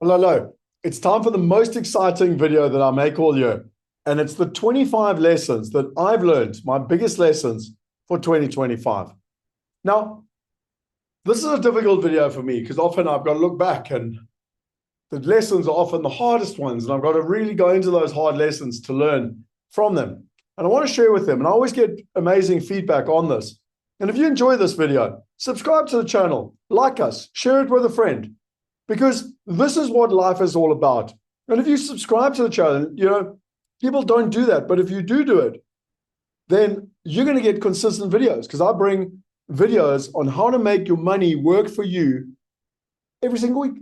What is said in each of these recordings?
Hello, hello. It's time for the most exciting video that I make all year. And it's the 25 lessons that I've learned, my biggest lessons for 2025. Now, this is a difficult video for me because often I've got to look back and the lessons are often the hardest ones. And I've got to really go into those hard lessons to learn from them. And I want to share with them. And I always get amazing feedback on this. And if you enjoy this video, subscribe to the channel, like us, share it with a friend. Because this is what life is all about. And if you subscribe to the channel, people don't do that. But if you do it, then you're going to get consistent videos because I bring videos on how to make your money work for you every single week.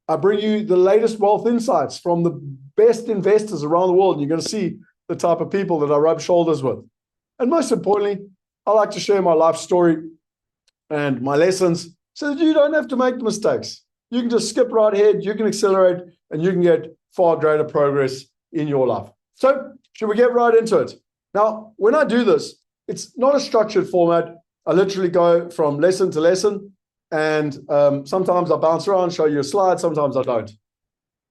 I bring you the latest wealth insights from the best investors around the world. And you're going to see the type of people that I rub shoulders with. And most importantly, I like to share my life story and my lessons so that you don't have to make the mistakes. You can just skip right ahead, you can accelerate, and you can get far greater progress in your life. So, should we get right into it? Now, when I do this, it's not a structured format. I literally go from lesson to lesson, and sometimes I bounce around, show you a slide, sometimes I don't.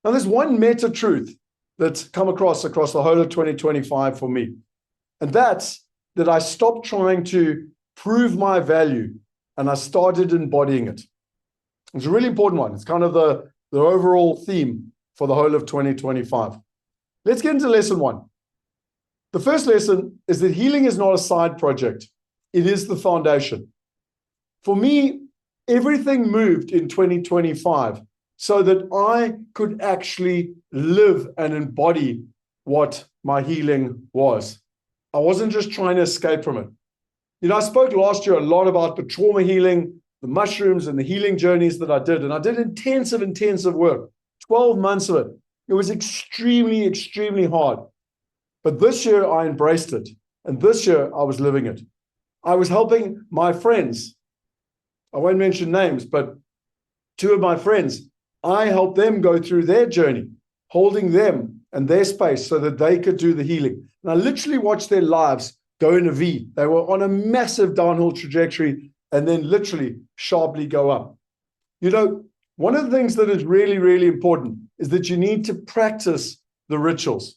Now, there's one meta truth that's come across the whole of 2025 for me, and that's that I stopped trying to prove my value and I started embodying it. It's a really important one. It's kind of the overall theme for the whole of 2025. Let's get into lesson one. The first lesson is that healing is not a side project. It is the foundation. For me, everything moved in 2025 so that I could actually live and embody what my healing was. I wasn't just trying to escape from it. I spoke last year a lot about the trauma healing, the mushrooms, and the healing journeys that I did. And I did intensive work, 12 months of it. It was extremely, extremely hard. But this year, I embraced it. And this year, I was living it. I was helping my friends. I won't mention names, but two of my friends, I helped them go through their journey, holding them and their space so that they could do the healing. And I literally watched their lives go in a V. They were on a massive downhill trajectory and then literally sharply go up. One of the things that is really, really important is that you need to practice the rituals.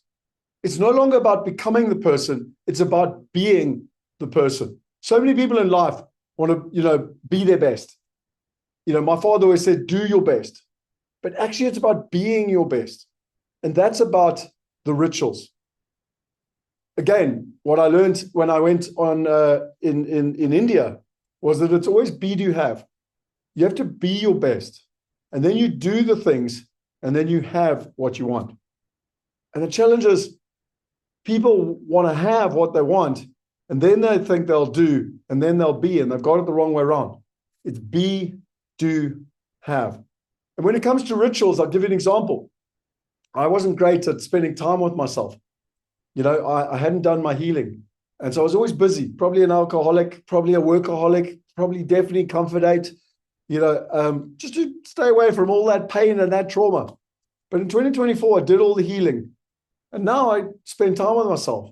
It's no longer about becoming the person. It's about being the person. So many people in life want to, be their best. My father always said, do your best. But actually, it's about being your best. And that's about the rituals. Again, what I learned when I went on in India was that it's always be, do, have. You have to be your best. And then you do the things, and then you have what you want. And the challenge is people want to have what they want, and then they think they'll do, and then they'll be, and they've got it the wrong way around. It's be, do, have. And when it comes to rituals, I'll give you an example. I wasn't great at spending time with myself. I hadn't done my healing. And so I was always busy, probably an alcoholic, probably a workaholic, probably definitely comfortate, just to stay away from all that pain and that trauma. But in 2024, I did all the healing. And now I spend time with myself.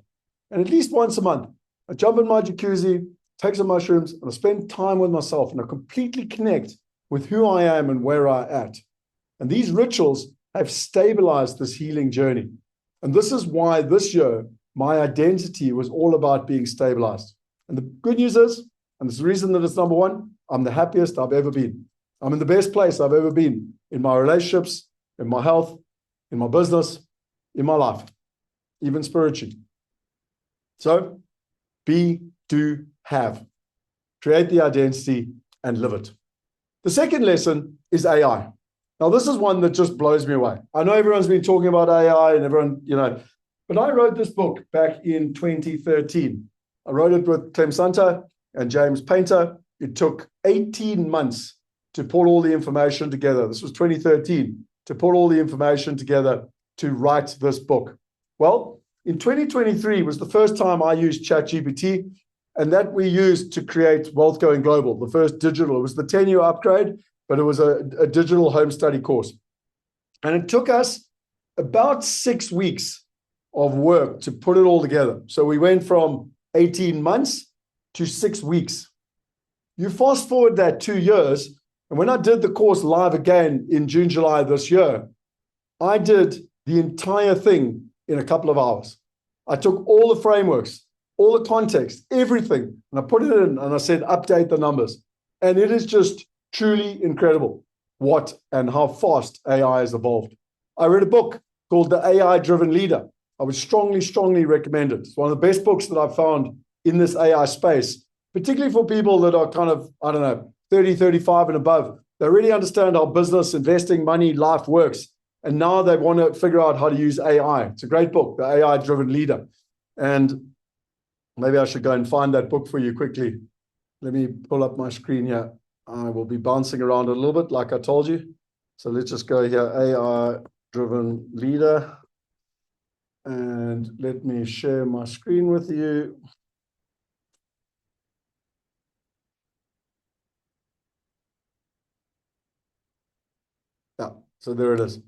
And at least once a month, I jump in my jacuzzi, take some mushrooms, and I spend time with myself. And I completely connect with who I am and where I'm at. And these rituals have stabilized this healing journey. And this is why this year, my identity was all about being stabilized. And the good news is, and it's the reason that it's number one, I'm the happiest I've ever been. I'm in the best place I've ever been in my relationships, in my health, in my business, in my life, even spiritually. So, be, do, have. Create the identity and live it. The second lesson is AI. Now, this is one that just blows me away. I know everyone's been talking about AI and everyone, but I wrote this book back in 2013. I wrote it with Clem Santa and James Painter. It took 18 months to pull all the information together. This was 2013, to pull all the information together to write this book. Well, in 2023 was the first time I used ChatGPT, and that we used to create Wealth Going Global, the first digital. It was the 10-year upgrade, but it was a digital home study course. And it took us about 6 weeks of work to put it all together. So we went from 18 months to 6 weeks. You fast forward that 2 years, And when I did the course live again in June, July this year, I did the entire thing in a couple of hours. I took all the frameworks, all the context, everything, and I put it in and I said, update the numbers. And it is just truly incredible what and how fast AI has evolved. I read a book called The AI-Driven Leader. I would strongly, strongly recommend it. It's one of the best books that I've found in this AI space, particularly for people that are kind of, 30, 35 and above. They really understand how business, investing, money, life works. And now they want to figure out how to use AI. It's a great book, The AI-Driven Leader. And maybe I should go and find that book for you quickly. Let me pull up my screen here. I will be bouncing around a little bit, like I told you. So let's just go here, AI-Driven Leader. And let me share my screen with you. Yeah, so there it is.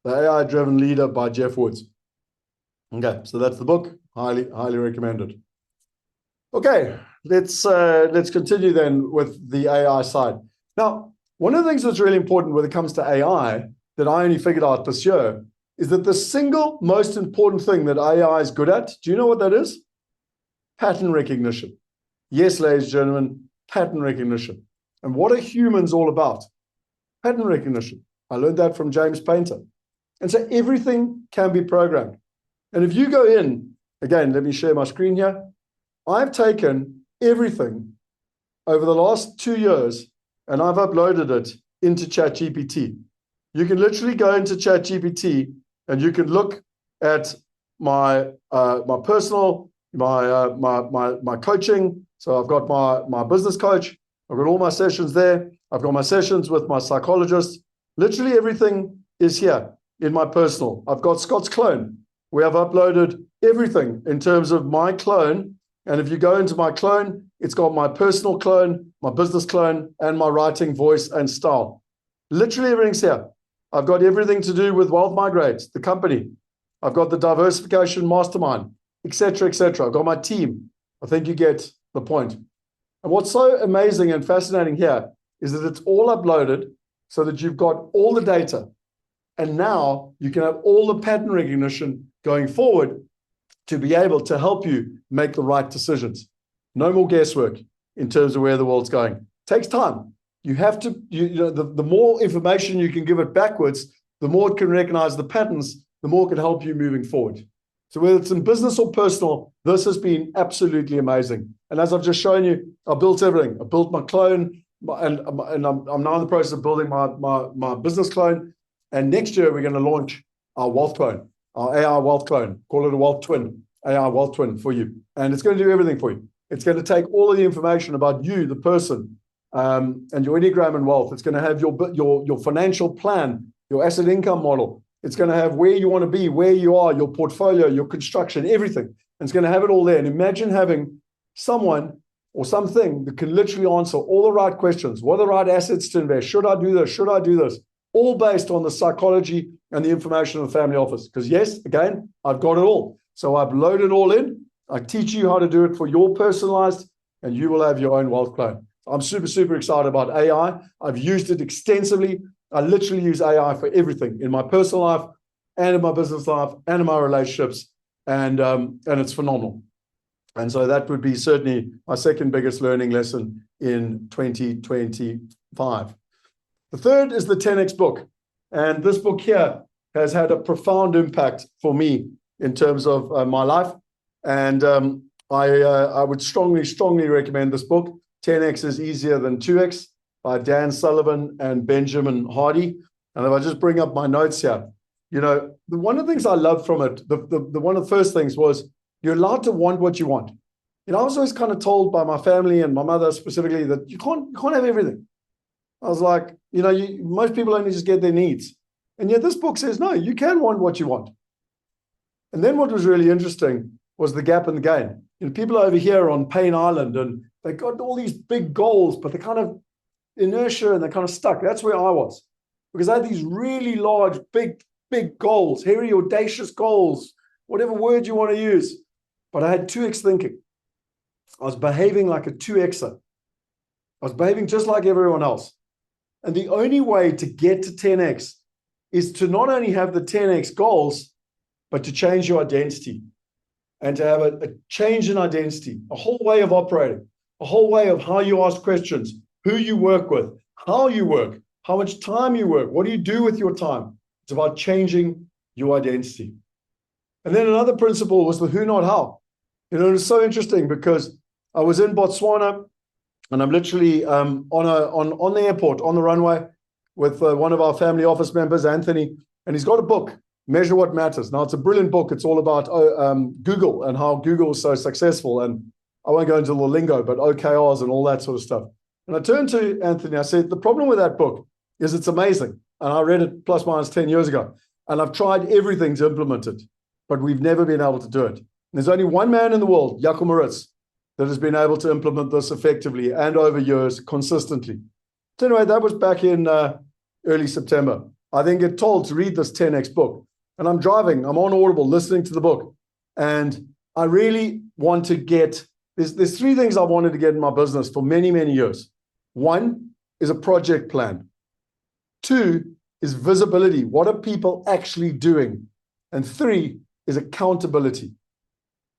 The AI-Driven Leader by Jeff Woods. Okay, so that's the book. Highly, highly recommended. Okay, let's continue then with the AI side. Now, one of the things that's really important when it comes to AI that I only figured out this year is that the single most important thing that AI is good at, do you know what that is? Pattern recognition. Yes, ladies and gentlemen, pattern recognition. And what are humans all about? Pattern recognition. I learned that from James Painter. And so everything can be programmed. And if you go in, again, let me share my screen here. I've taken everything over the last 2 years and I've uploaded it into ChatGPT. You can literally go into ChatGPT and you can look at my personal, my coaching. So I've got my business coach. I've got all my sessions there. I've got my sessions with my psychologist. Literally everything is here in my personal. I've got Scott's clone. We have uploaded everything in terms of my clone. And if you go into my clone, it's got my personal clone, my business clone, and my writing voice and style. Literally everything's here. I've got everything to do with Wealth Migrates, the company. I've got the diversification mastermind, etc., etc. I've got my team. I think you get the point. And what's so amazing and fascinating here is that it's all uploaded so that you've got all the data. And now you can have all the pattern recognition going forward to be able to help you make the right decisions. No more guesswork in terms of where the world's going. It takes time. You have to, the more information you can give it backwards, the more it can recognize the patterns, the more it can help you moving forward. So whether it's in business or personal, this has been absolutely amazing. And as I've just shown you, I built everything. I built my clone, and I'm now in the process of building my business clone. And next year, we're going to launch our wealth clone, our AI wealth clone. Call it a wealth twin, AI wealth twin for you. And it's going to do everything for you. It's going to take all of the information about you, the person, and your Enneagram and wealth. It's going to have your financial plan, your asset income model. It's going to have where you want to be, where you are, your portfolio, your construction, everything. And it's going to have it all there. And imagine having someone or something that can literally answer all the right questions. What are the right assets to invest? Should I do this? Should I do this? All based on the psychology and the information of the family office. Because yes, again, I've got it all. So I've loaded it all in. I teach you how to do it for your personalized, and you will have your own wealth clone. I'm super, super excited about AI. I've used it extensively. I literally use AI for everything in my personal life and in my business life and in my relationships. And it's phenomenal. And so that would be certainly my second biggest learning lesson in 2025. The third is the 10X book. And this book here has had a profound impact for me in terms of my life. And I would strongly, strongly recommend this book. 10X is Easier Than 2X by Dan Sullivan and Benjamin Hardy. And if I just bring up my notes here, one of the things I loved from it, the one of the first things was you're allowed to want what you want. I was always kind of told by my family and my mother specifically that you can't have everything. I was like, most people only just get their needs. And yet this book says, no, you can want what you want. And then what was really interesting was the gap in the gain. People over here on Pain Island, and they got all these big goals, but they're kind of inertia and they're kind of stuck. That's where I was. Because I had these really large, big goals, hairy, audacious goals, whatever word you want to use. But I had 2X thinking. I was behaving like a 2Xer. I was behaving just like everyone else. And the only way to get to 10x is to not only have the 10x goals, but to change your identity and to have a change in identity, a whole way of operating, a whole way of how you ask questions, who you work with, how you work, how much time you work, what do you do with your time? It's about changing your identity. And then another principle was the who, not how. You know, it's so interesting because I was in Botswana and I'm literally on the airport, on the runway with one of our family office members, Anthony, and he's got a book, Measure What Matters. Now, it's a brilliant book. It's all about Google and how Google is so successful. And I won't go into the lingo, but OKRs and all that sort of stuff. And I turned to Anthony, I said, the problem with that book is it's amazing. And I read it plus minus 10 years ago. And I've tried everything to implement it, but we've never been able to do it. And there's only one man in the world, Jaco Maritz, that has been able to implement this effectively and over years consistently. So anyway, that was back in early September. I then get told to read this 10X book. And I'm driving, I'm on Audible, listening to the book. And I really want to get, there's three things I wanted to get in my business for many, many years. One is a project plan. Two is visibility. What are people actually doing? And three is accountability.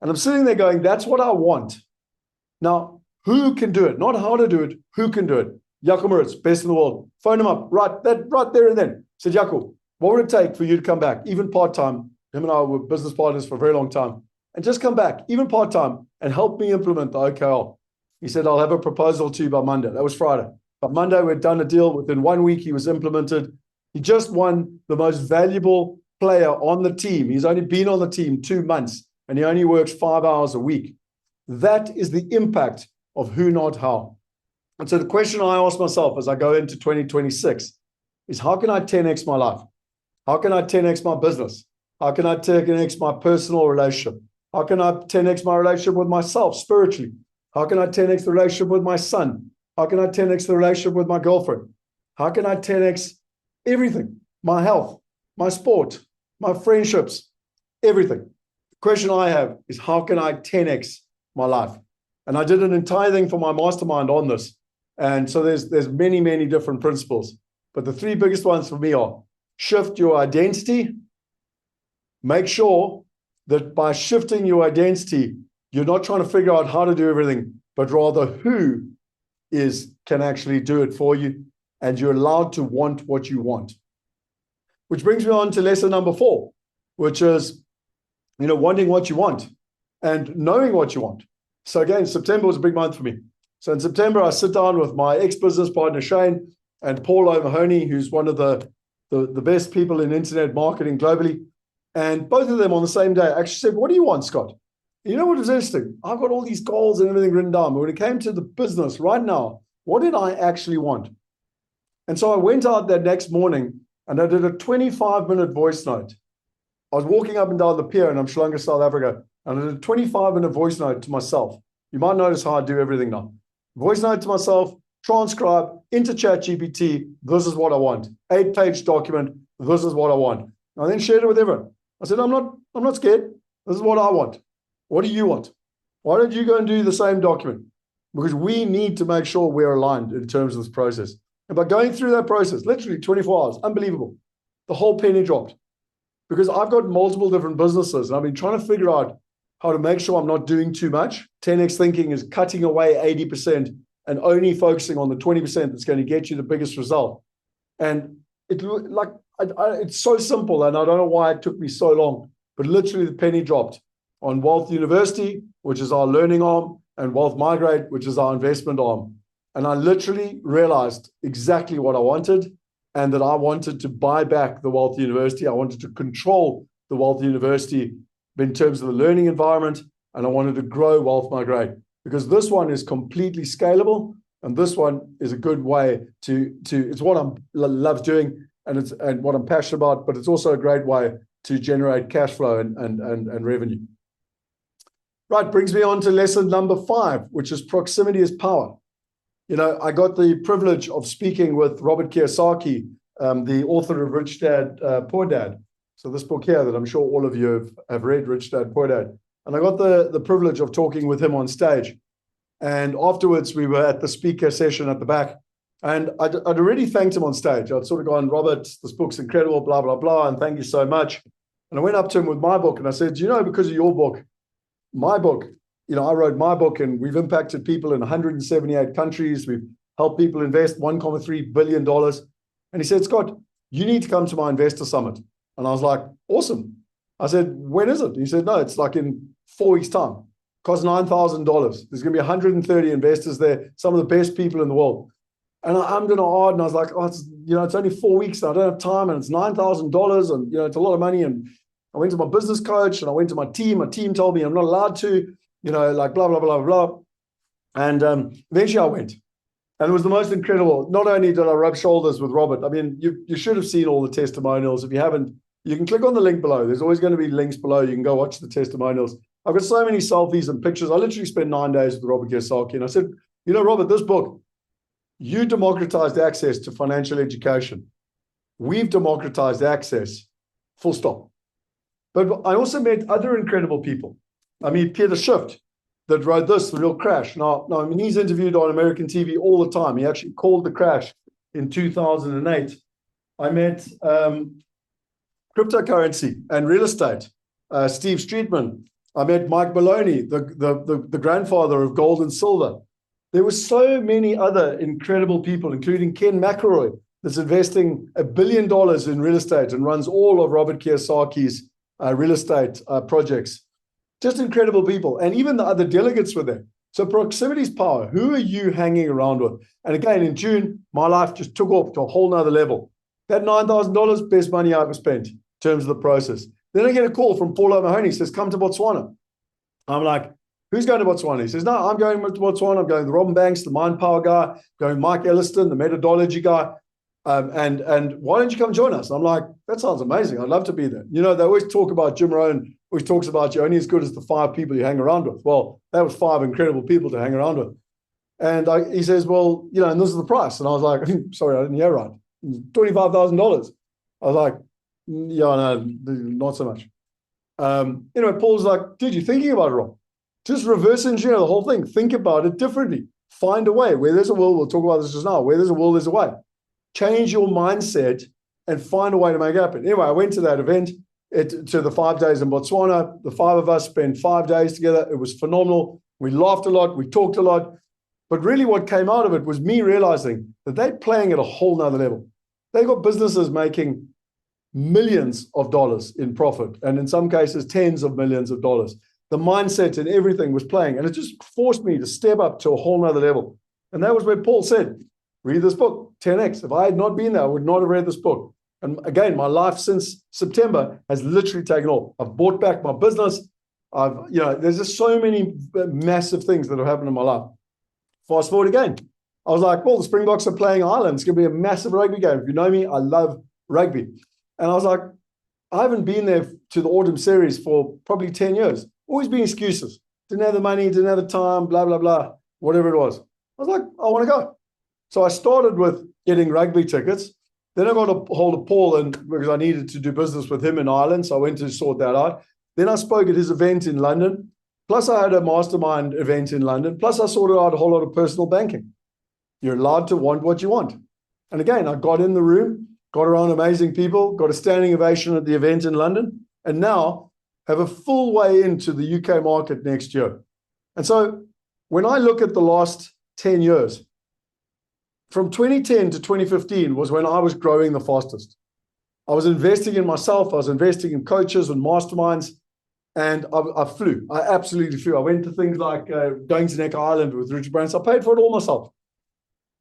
And I'm sitting there going, that's what I want. Now, who can do it? Not how to do it, who can do it? Jaco Maritz, best in the world. Phone him up right there and then. Said, Jaco, what would it take for you to come back, even part-time? Him and I were business partners for a very long time. And just come back, even part-time, and help me implement the OKR. He said, I'll have a proposal to you by Monday. That was Friday. By Monday, we'd done a deal. Within 1 week, he was implemented. He just won the most valuable player on the team. He's only been on the team 2 months, and he only works 5 hours a week. That is the impact of who, not how. And so the question I ask myself as I go into 2026 is, how can I 10x my life? How can I 10x my business? How can I 10x my personal relationship? How can I 10x my relationship with myself spiritually? How can I 10x the relationship with my son? How can I 10x the relationship with my girlfriend? How can I 10x everything? My health, my sport, my friendships, everything. The question I have is, how can I 10x my life? And I did an entire thing for my mastermind on this. And so there's many, many different principles. But the three biggest ones for me are shift your identity. Make sure that by shifting your identity, you're not trying to figure out how to do everything, but rather who can actually do it for you. And you're allowed to want what you want. Which brings me on to lesson number 4, which is, wanting what you want and knowing what you want. So again, September was a big month for me. So in September, I sit down with my ex-business partner, Shane, and Paul O'Mahony, who's one of the best people in internet marketing globally. And both of them on the same day actually said, what do you want, Scott? And you know what was interesting? I've got all these goals and everything written down. But when it came to the business right now, what did I actually want? And so I went out that next morning and I did a 25-minute voice note. I was walking up and down the pier in Sri Lanka, South Africa, and I did a 25-minute voice note to myself. You might notice how I do everything now. Voice note to myself, transcribe, into ChatGPT, this is what I want. 8-page document, this is what I want. And I then shared it with everyone. I said, I'm not scared. This is what I want. What do you want? Why don't you go and do the same document? Because we need to make sure we're aligned in terms of this process. And by going through that process, literally 24 hours, unbelievable, the whole penny dropped. Because I've got multiple different businesses and I've been trying to figure out how to make sure I'm not doing too much. 10x thinking is cutting away 80% and only focusing on the 20% that's going to get you the biggest result. And it's so simple, and I don't know why it took me so long, but literally the penny dropped on Wealth University, which is our learning arm, and Wealth Migrate, which is our investment arm. And I literally realized exactly what I wanted, and that I wanted to buy back the Wealth University. I wanted to control the Wealth University in terms of the learning environment, and I wanted to grow Wealth Migrate because this one is completely scalable, and this one is a good way to it's what I love doing, and what I'm passionate about, but it's also a great way to generate cash flow and revenue. Right, brings me on to lesson number 5, which is proximity is power. I got the privilege of speaking with Robert Kiyosaki, the author of Rich Dad, Poor Dad. So this book here that I'm sure all of you have read, Rich Dad, Poor Dad. And I got the privilege of talking with him on stage. And afterwards, we were at the speaker session at the back. And I'd already thanked him on stage. I'd sort of gone, Robert, this book's incredible, blah, blah, blah, and thank you so much. And I went up to him with my book and I said, because of your book, my book, I wrote my book and we've impacted people in 178 countries. We've helped people invest $1.3 billion. And he said, Scott, you need to come to my investor summit. And I was like, awesome. I said, when is it? He said, no, it's like in 4 weeks' time. Costs $9,000. There's going to be 130 investors there, some of the best people in the world. And I'm going to odd, and I was like, it's only 4 weeks, and I don't have time, and it's $9,000, and it's a lot of money. And I went to my business coach, and I went to my team. My team told me I'm not allowed to, like blah blah blah blah. And eventually I went, and it was the most incredible. Not only did I rub shoulders with Robert, I mean, you should have seen all the testimonials. If you haven't, you can click on the link below. There's always going to be links below. You can go watch the testimonials. I've got so many selfies and pictures. I literally spent 9 days with Robert Kiyosaki, and I said, Robert, this book, you democratized access to financial education. We've democratized access, full stop. But I also met other incredible people. I mean, Peter Schiff, that wrote this, The Real Crash. Now, I mean, he's interviewed on American TV all the time. He actually called the crash in 2008. I met cryptocurrency and real estate, Steve Streetman. I met Mike Maloney, the grandfather of gold and silver. There were so many other incredible people, including Ken McElroy, that's investing $1 billion in real estate and runs all of Robert Kiyosaki's real estate projects. Just incredible people. And even the other delegates were there. So proximity is power. Who are you hanging around with? And again, in June, my life just took off to a whole nother level. That $9,000, best money I ever spent in terms of the process. Then I get a call from Paul O'Mahony. He says, come to Botswana. I'm like, who's going to Botswana? He says, no, I'm going to Botswana. I'm going with Robin Banks, the mind power guy. I'm going Mike Elliston, the methodology guy. And why don't you come join us? I'm like, that sounds amazing. I'd love to be there. They always talk about, Jim Rohn always talks about you're only as good as the 5 people you hang around with. Well, that was 5 incredible people to hang around with. And he says, well, and this is the price. And I was like, sorry, I didn't hear right. $25,000. I was like, yeah, no, not so much. Anyway, Paul's like, dude, you're thinking about it wrong. Just reverse engineer the whole thing. Think about it differently. Find a way. Where there's a will, we'll talk about this just now. Where there's a will, there's a way. Change your mindset and find a way to make it happen. Anyway, I went to that event, to the 5 days in Botswana. The 5 of us spent 5 days together. It was phenomenal. We laughed a lot. We talked a lot. But really what came out of it was me realizing that they're playing at a whole nother level. They got businesses making millions of dollars in profit, and in some cases, tens of millions of dollars. The mindset and everything was playing, and it just forced me to step up to a whole nother level. And that was where Paul said, read this book, 10X. If I had not been there, I would not have read this book. And again, my life since September has literally taken off. I've bought back my business. There's just so many massive things that have happened in my life. Fast forward again. I was like, well, the Springboks are playing Ireland. It's going to be a massive rugby game. If you know me, I love rugby. And I was like, I haven't been there to the autumn series for probably 10 years. Always been excuses. Didn't have the money, didn't have the time, blah, blah, blah, whatever it was. I was like, I want to go. So I started with getting rugby tickets. Then I got a hold of Paul because I needed to do business with him in Ireland. So I went to sort that out. Then I spoke at his event in London. Plus I had a mastermind event in London. Plus I sorted out a whole lot of personal banking. You're allowed to want what you want. And again, I got in the room, got around amazing people, got a standing ovation at the event in London, and now have a full way into the UK market next year. And so when I look at the last 10 years, from 2010 to 2015 was when I was growing the fastest. I was investing in myself. I was investing in coaches and masterminds, and I flew. I absolutely flew. I went to things like going to Necker Island with Richard Branson. I paid for it all myself.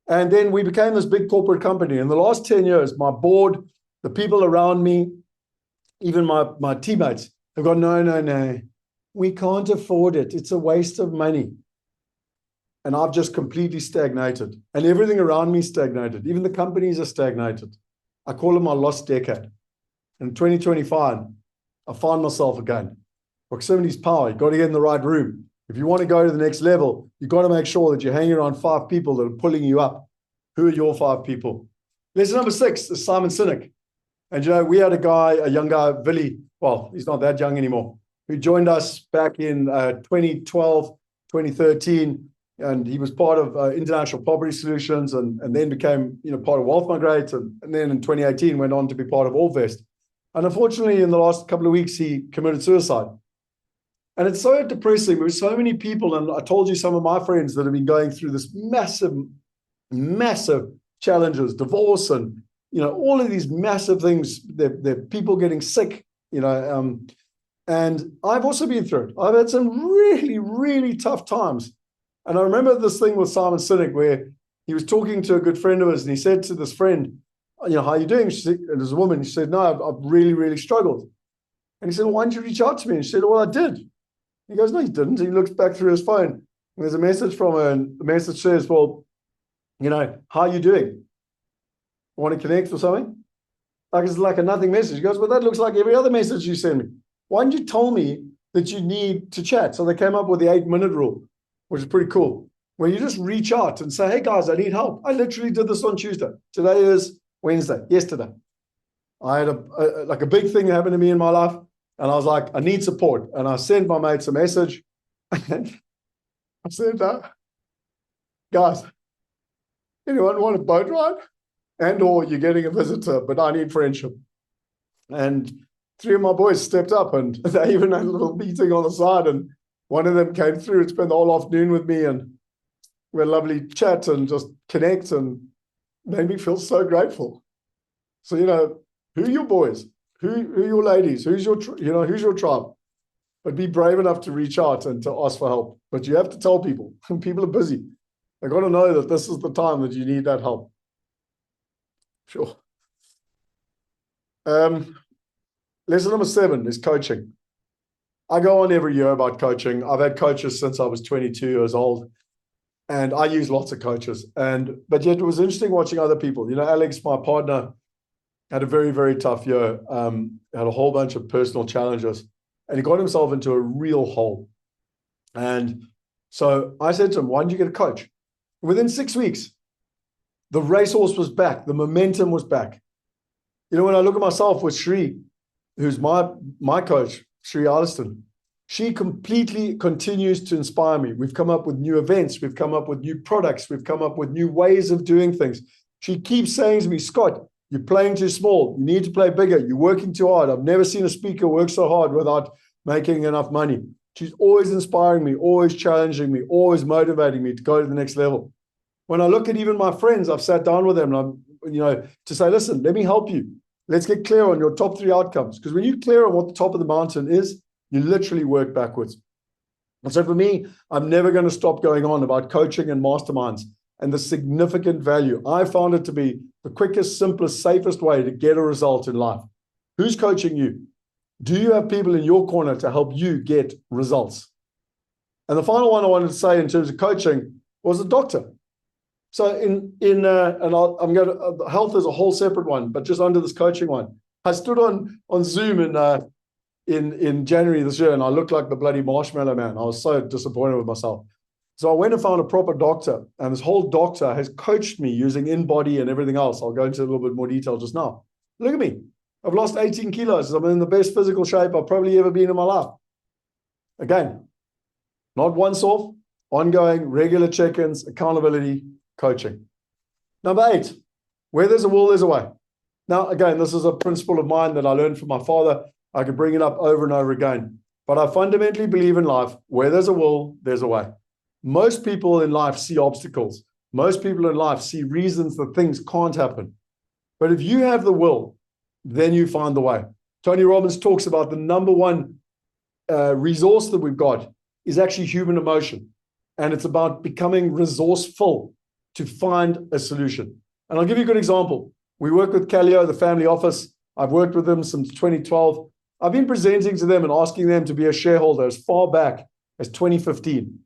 And then we became this big corporate company. In the last 10 years, my board, the people around me, even my teammates have gone, no, we can't afford it. It's a waste of money. And I've just completely stagnated. And everything around me stagnated. Even the companies are stagnated. I call it my lost decade. In 2025, I find myself again. Proximity is power. You've got to get in the right room. If you want to go to the next level, you've got to make sure that you're hanging around 5 people that are pulling you up. Who are your 5 people? Lesson number 6 is Simon Sinek. And we had a young guy, Billy, well, he's not that young anymore, who joined us back in 2012, 2013. And he was part of International Property Solutions and then became part of Wealth Migrate. And then in 2018 went on to be part of Allvest. And unfortunately, in the last couple of weeks, he committed suicide. And it's so depressing. There's so many people, and I told you some of my friends that have been going through this massive, massive challenges, divorce, and all of these massive things. They're people getting sick, and I've also been through it. I've had some really, really tough times. And I remember this thing with Simon Sinek where he was talking to a good friend of his, and he said to this friend, how are you doing? She said, and as a woman, she said, no, I've really, really struggled. And he said, well, why didn't you reach out to me? And she said, well, I did. He goes, no, he didn't. He looks back through his phone, and there's a message from her, and the message says, well, how are you doing? Want to connect or something? Like it's like a nothing message. He goes, well, that looks like every other message you send me. Why didn't you tell me that you need to chat? So they came up with the 8-minute rule, which is pretty cool, where you just reach out and say, hey, guys, I need help. I literally did this on Tuesday. Today is Wednesday, yesterday. I had a big thing happen to me in my life, and I was like, I need support. And I sent my mates a message, and I said, guys, anyone want a boat ride? And or you're getting a visitor, but I need friendship. And 3 of my boys stepped up, and they even had a little meeting on the side, and one of them came through and spent the whole afternoon with me, and we had a lovely chat and just connect, and made me feel so grateful. So, who are your boys? Who are your ladies? Who's your tribe? But be brave enough to reach out and to ask for help. But you have to tell people. People are busy. They've got to know that this is the time that you need that help. Sure. Lesson number 7 is coaching. I go on every year about coaching. I've had coaches since I was 22 years old, and I use lots of coaches. But yet it was interesting watching other people. Alex, my partner, had a very, very tough year, had a whole bunch of personal challenges, and he got himself into a real hole. And so I said to him, why didn't you get a coach? Within 6 weeks, the racehorse was back. The momentum was back. When I look at myself with Shri, who's my coach, Shri Alliston, she completely continues to inspire me. We've come up with new events. We've come up with new products. We've come up with new ways of doing things. She keeps saying to me, Scott, you're playing too small. You need to play bigger. You're working too hard. I've never seen a speaker work so hard without making enough money. She's always inspiring me, always challenging me, always motivating me to go to the next level. When I look at even my friends, I've sat down with them and to say, listen, let me help you. Let's get clear on your top 3 outcomes. Because when you're clear on what the top of the mountain is, you literally work backwards. And so for me, I'm never going to stop going on about coaching and masterminds and the significant value. I found it to be the quickest, simplest, safest way to get a result in life. Who's coaching you? Do you have people in your corner to help you get results? And the final one I wanted to say in terms of coaching was a doctor. So health is a whole separate one, but just under this coaching one, I stood on Zoom in January this year, and I looked like the bloody marshmallow man. I was so disappointed with myself. So I went and found a proper doctor, and this whole doctor has coached me using InBody and everything else. I'll go into a little bit more detail just now. Look at me. I've lost 18 kilos. I'm in the best physical shape I've probably ever been in my life. Again, not once off, ongoing, regular check-ins, accountability, coaching. Number 8, where there's a will, there's a way. Now, again, this is a principle of mine that I learned from my father. I could bring it up over and over again. But I fundamentally believe in life, where there's a will, there's a way. Most people in life see obstacles. Most people in life see reasons that things can't happen. But if you have the will, then you find the way. Tony Robbins talks about the number one resource that we've got is actually human emotion. And it's about becoming resourceful to find a solution. And I'll give you a good example. We work with Caleo, the family office. I've worked with them since 2012. I've been presenting to them and asking them to be a shareholder as far back as 2015.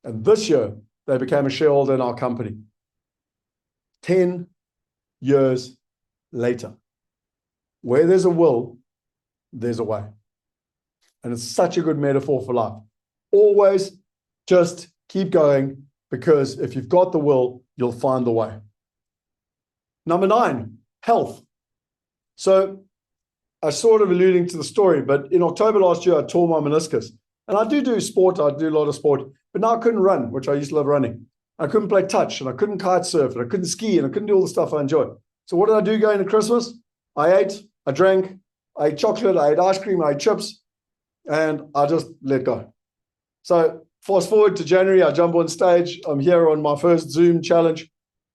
And this year, they became a shareholder in our company. 10 years later. Where there's a will, there's a way. And it's such a good metaphor for life. Always just keep going, because if you've got the will, you'll find the way. Number 9, health. So I sort of alluding to the story, but in October last year, I tore my meniscus. And I do sport. I do a lot of sport. But now I couldn't run, which I used to love running. I couldn't play touch, and I couldn't kite surf, and I couldn't ski, and I couldn't do all the stuff I enjoy. So what did I do going to Christmas? I ate, I drank, I ate chocolate, I ate ice cream, I ate chips, and I just let go. So fast forward to January, I jump on stage. I'm here on my first Zoom challenge.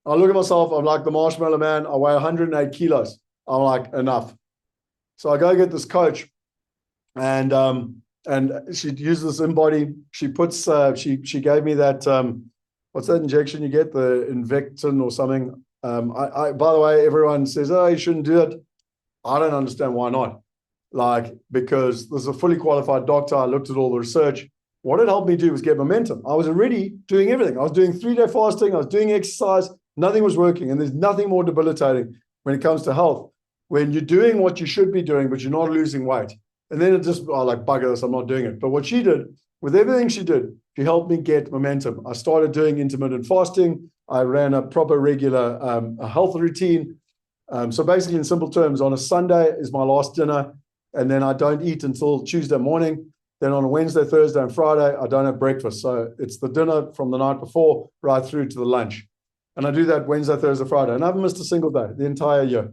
I look at myself, I'm like the marshmallow man. I weigh 108 kilos. I'm like, enough. So I go get this coach, and she uses this embody. She puts, she gave me that, what's that injection you get? The Invectin or something. By the way, everyone says, oh, you shouldn't do it. I don't understand why not. Like, because there's a fully qualified doctor. I looked at all the research. What it helped me do was get momentum. I was already doing everything. I was doing 3-day fasting. I was doing exercise. Nothing was working. And there's nothing more debilitating when it comes to health, when you're doing what you should be doing, but you're not losing weight. And then it just, like, bugger this, I'm not doing it. But what she did, with everything she did, she helped me get momentum. I started doing intermittent fasting. I ran a proper regular a health routine. So basically, in simple terms, on a Sunday is my last dinner, and then I don't eat until Tuesday morning. Then on a Wednesday, Thursday, and Friday, I don't have breakfast. So it's the dinner from the night before right through to the lunch. And I do that Wednesday, Thursday, Friday. And I haven't missed a single day the entire year.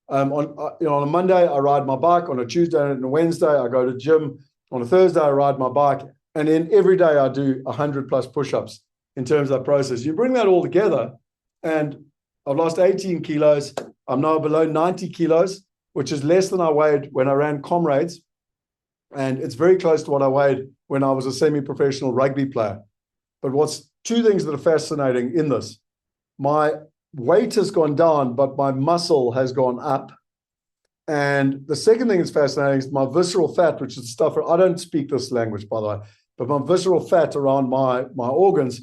On a Monday, I ride my bike. On a Tuesday and a Wednesday, I go to gym. On a Thursday, I ride my bike. And then every day I do 100 plus push-ups in terms of that process. You bring that all together, and I've lost 18 kilos. I'm now below 90 kilos, which is less than I weighed when I ran Comrades. And it's very close to what I weighed when I was a semi-professional rugby player. But what's two things that are fascinating in this? My weight has gone down, but my muscle has gone up. And the second thing that's fascinating is my visceral fat, which is stuff, I don't speak this language, by the way, but my visceral fat around my organs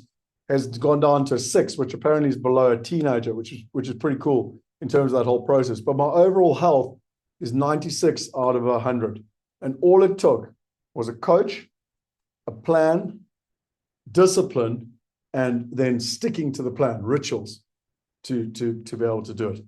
has gone down to 6, which apparently is below a teenager, which is pretty cool in terms of that whole process. But my overall health is 96 out of 100. And all it took was a coach, a plan, discipline, and then sticking to the plan, rituals, to be able to do it.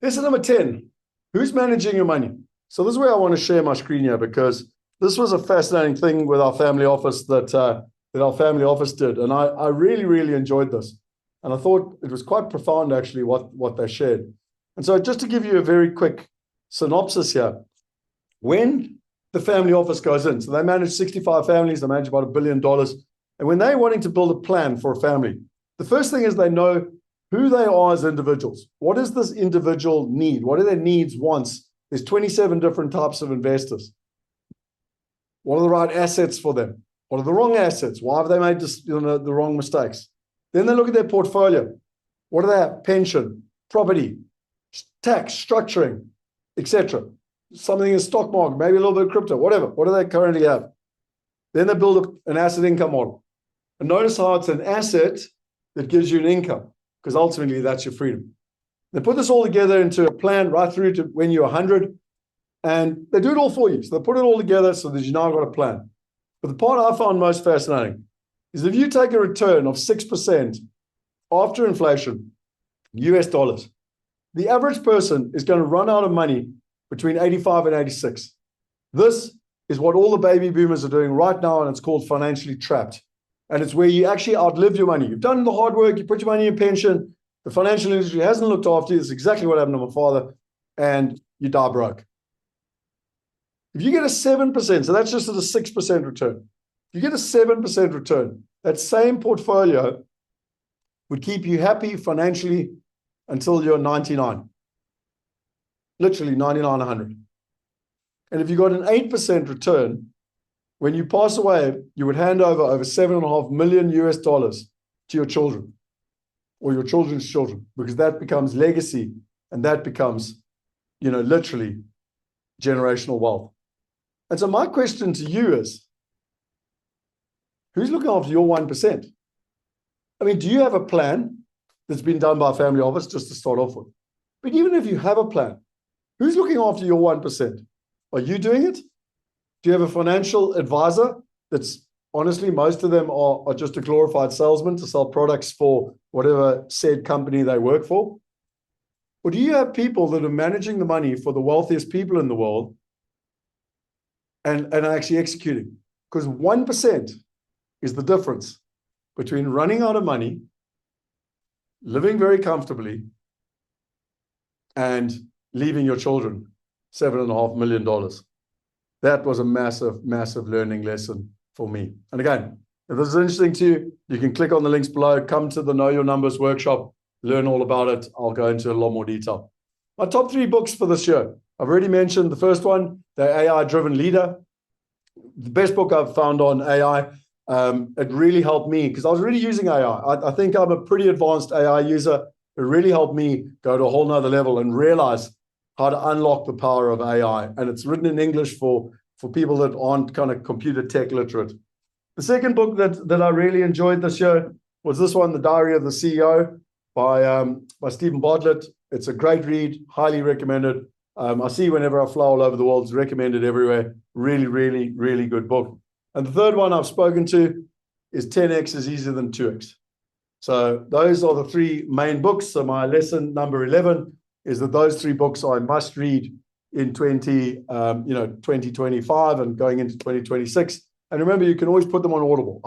Lesson number 10, who's managing your money? So this is where I want to share my screen here, because this was a fascinating thing with our family office that our family office did. And I really, really enjoyed this. And I thought it was quite profound, actually, what they shared. And so just to give you a very quick synopsis here, when the family office goes in, so they manage 65 families, they manage about $1 billion. And when they're wanting to build a plan for a family, the first thing is they know who they are as individuals. What does this individual need? What are their needs, wants? There's 27 different types of investors. What are the right assets for them? What are the wrong assets? Why have they made the wrong mistakes? Then they look at their portfolio. What do they have? Pension, property, tax, structuring, etc. Something in the stock market, maybe a little bit of crypto, whatever. What do they currently have? Then they build an asset income model. And notice how it's an asset that gives you an income, because ultimately that's your freedom. They put this all together into a plan right through to when you're 100, and they do it all for you. So they put it all together so that you now got a plan. But the part I found most fascinating is if you take a return of 6% after inflation, US dollars, the average person is going to run out of money between 85 and 86. This is what all the baby boomers are doing right now, and it's called financially trapped. And it's where you actually outlive your money. You've done the hard work, you put your money in pension, the financial industry hasn't looked after you. That's exactly what happened to my father, and you die broke. If you get a 7%, so that's just at a 6% return. If you get a 7% return, that same portfolio would keep you happy financially until you're 99. Literally 99, 100. And if you got an 8% return, when you pass away, you would hand over $7.5 million US to your children or your children's children, because that becomes legacy, and that becomes, literally generational wealth. And so my question to you is, who's looking after your 1%? I mean, do you have a plan that's been done by a family office, just to start off with? But even if you have a plan, who's looking after your 1%? Are you doing it? Do you have a financial advisor that's, honestly, most of them are just a glorified salesman to sell products for whatever said company they work for? Or do you have people that are managing the money for the wealthiest people in the world, and actually executing. Because 1% is the difference between running out of money, living very comfortably, and leaving your children $7.5 million. That was a massive, massive learning lesson for me. And again, if this is interesting to you, you can click on the links below, come to the Know Your Numbers workshop, learn all about it. I'll go into a lot more detail. My top 3 books for this year. I've already mentioned the first one, The AI-Driven Leader. The best book I've found on AI. It really helped me because I was really using AI. I think I'm a pretty advanced AI user. It really helped me go to a whole nother level and realize how to unlock the power of AI. And it's written in English for people that aren't kind of computer tech literate. The second book that I really enjoyed this year was this one, The Diary of the CEO by Stephen Bartlett. It's a great read, highly recommended. I see whenever I fly all over the world, it's recommended everywhere. Really, really, really good book. And the third one I've spoken to is 10x is easier than 2x. So those are the 3 main books. So my lesson number 11 is that those 3 books I must read in 2025 and going into 2026. And remember, you can always put them on Audible.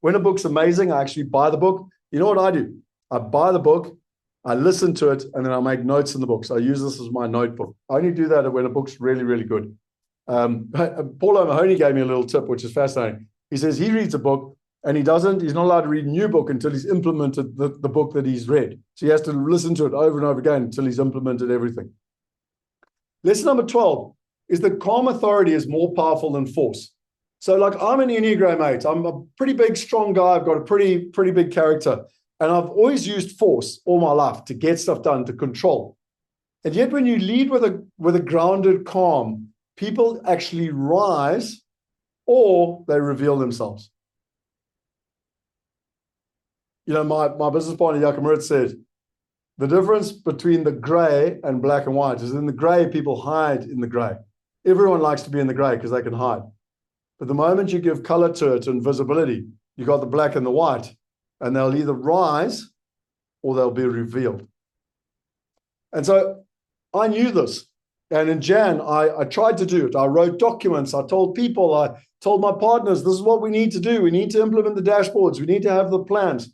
When a book's amazing, I actually buy the book. You know what I do? I buy the book, I listen to it, and then I make notes in the book. So I use this as my notebook. I only do that when a book's really, really good. Paul O'Mahony gave me a little tip, which is fascinating. He says he reads a book and he's not allowed to read a new book until he's implemented the book that he's read. So he has to listen to it over and over again until he's implemented everything. Lesson number 12 is that calm authority is more powerful than force. So like I'm an Enneagram 8. I'm a pretty big, strong guy. I've got a pretty big character. And I've always used force all my life to get stuff done, to control. And yet when you lead with a grounded calm, people actually rise or they reveal themselves. My business partner, Jacob said, the difference between the gray and black and white is in the gray, people hide in the gray. Everyone likes to be in the gray because they can hide. But the moment you give color to it and visibility, you got the black and the white, and they'll either rise or they'll be revealed. And so I knew this. And in Jan, I tried to do it. I wrote documents. I told people, I told my partners, this is what we need to do. We need to implement the dashboards. We need to have the plans.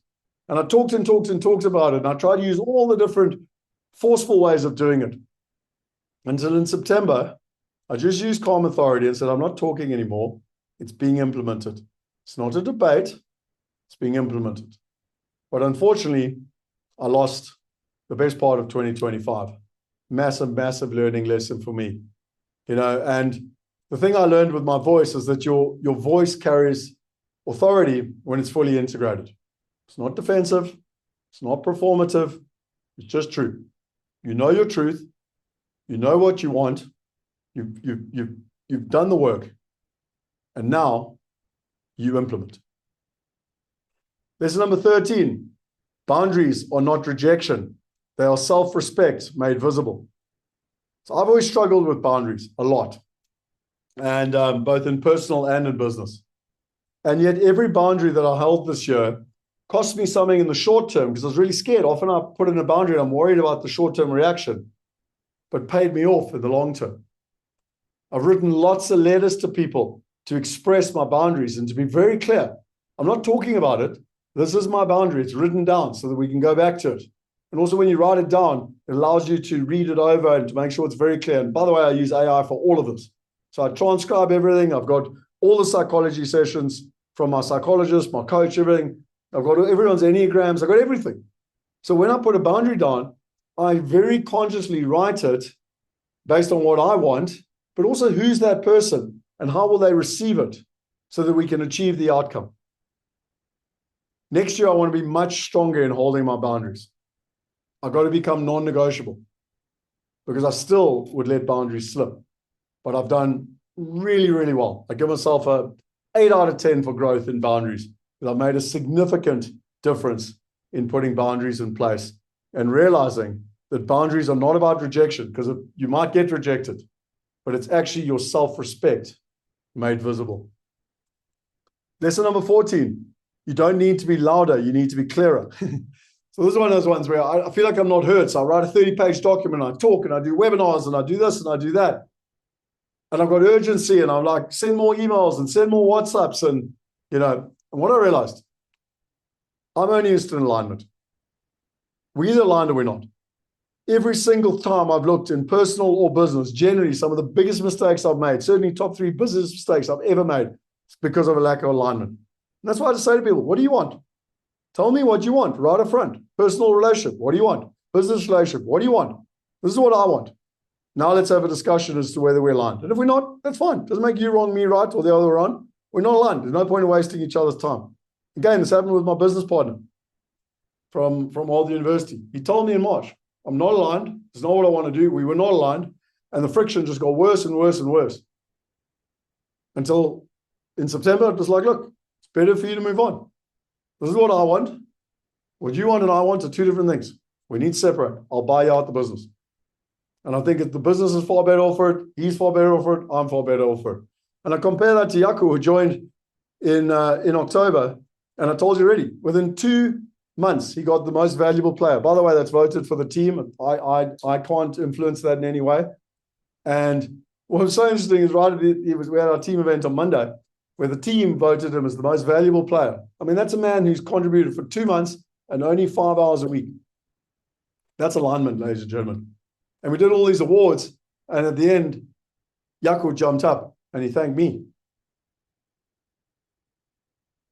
And I talked and talked and talked about it. And I tried to use all the different forceful ways of doing it. Until in September, I just used calm authority and said, I'm not talking anymore. It's being implemented. It's not a debate. It's being implemented. But unfortunately, I lost the best part of 2025. Massive, massive learning lesson for me. And the thing I learned with my voice is that your voice carries authority when it's fully integrated. It's not defensive. It's not performative. It's just true. You know your truth. You know what you want. You've done the work. And now you implement. Lesson number 13, boundaries are not rejection. They are self-respect made visible. So I've always struggled with boundaries a lot, and both in personal and in business. And yet every boundary that I held this year cost me something in the short term because I was really scared. Often I put in a boundary and I'm worried about the short-term reaction, but paid me off in the long term. I've written lots of letters to people to express my boundaries and to be very clear. I'm not talking about it. This is my boundary. It's written down so that we can go back to it. And also when you write it down, it allows you to read it over and to make sure it's very clear. And by the way, I use AI for all of this. So I transcribe everything. I've got all the psychology sessions from my psychologist, my coach, everything. I've got everyone's Enneagrams. I've got everything. So when I put a boundary down, I very consciously write it based on what I want, but also who's that person and how will they receive it so that we can achieve the outcome. Next year, I want to be much stronger in holding my boundaries. I've got to become non-negotiable because I still would let boundaries slip. But I've done really, really well. I give myself a 8 out of 10 for growth in boundaries. I've made a significant difference in putting boundaries in place and realizing that boundaries are not about rejection because you might get rejected, but it's actually your self-respect made visible. Lesson number 14. You don't need to be louder. You need to be clearer. So this is one of those ones where I feel like I'm not heard. So I write a 30-page document, I talk and I do webinars and I do this and I do that. And I've got urgency, and I'm like, send more emails and send more WhatsApps. And, and what I realized, I'm only interested in alignment. We're either aligned or we're not. Every single time I've looked in personal or business, generally some of the biggest mistakes I've made, certainly top 3 business mistakes I've ever made, it's because of a lack of alignment. And that's why I just say to people, what do you want? Tell me what you want right up front. Personal relationship, what do you want? Business relationship, what do you want? This is what I want. Now let's have a discussion as to whether we're aligned. And if we're not, that's fine. It doesn't make you wrong, me right, or the other way around. We're not aligned. There's no point in wasting each other's time. Again, this happened with my business partner from Old University. He told me in March, I'm not aligned. It's not what I want to do. We were not aligned. And the friction just got worse and worse and worse. Until in September, it was like, look, it's better for you to move on. This is what I want. What you want and I want are 2 different things. We need to separate. I'll buy you out the business. And I think if the business is far better off for it, he's far better off for it, I'm far better off for it. And I compare that to Yaku, who joined in October. And I told you already, within 2 months, he got the most valuable player. By the way, that's voted for the team. I can't influence that in any way. And what was so interesting is we had our team event on Monday, where the team voted him as the most valuable player. I mean, that's a man who's contributed for 2 months and only 5 hours a week. That's alignment, ladies and gentlemen. And we did all these awards, and at the end, Yaku jumped up and he thanked me.